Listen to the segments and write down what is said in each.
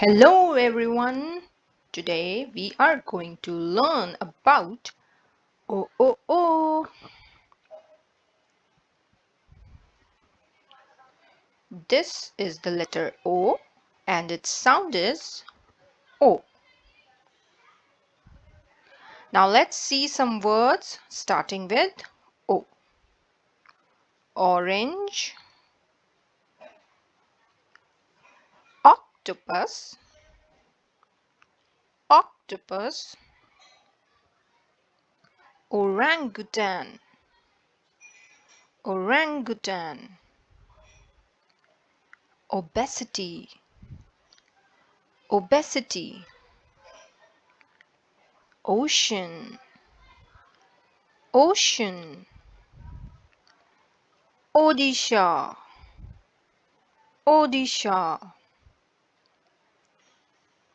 Hello everyone. Today we are going to learn about O O O. This is the letter O and its sound is O. Now let's see some words starting with O. Orange, octopus, octopus, orangutan, orangutan, obesity, obesity, ocean, ocean, Odisha, Odisha,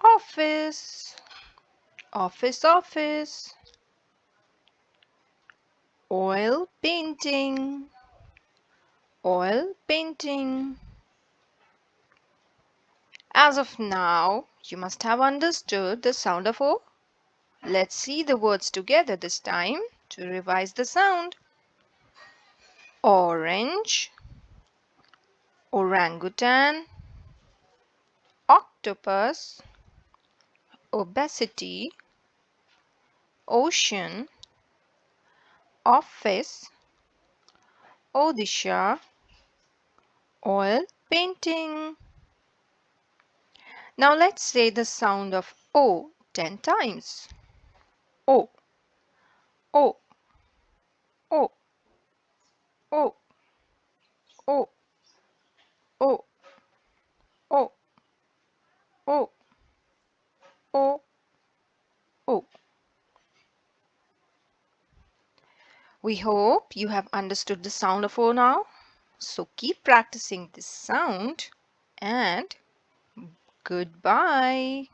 office, office, office, oil painting, oil painting. As of now, you must have understood the sound of O. Let's see the words together this time to revise the sound. Orange, orangutan, octopus, obesity, ocean, office, Odisha, oil painting. Now let's say the sound of O 10 times. O, O, O, O, O, O, O, O, O, O. We hope you have understood the sound of O now. So keep practicing this sound and goodbye.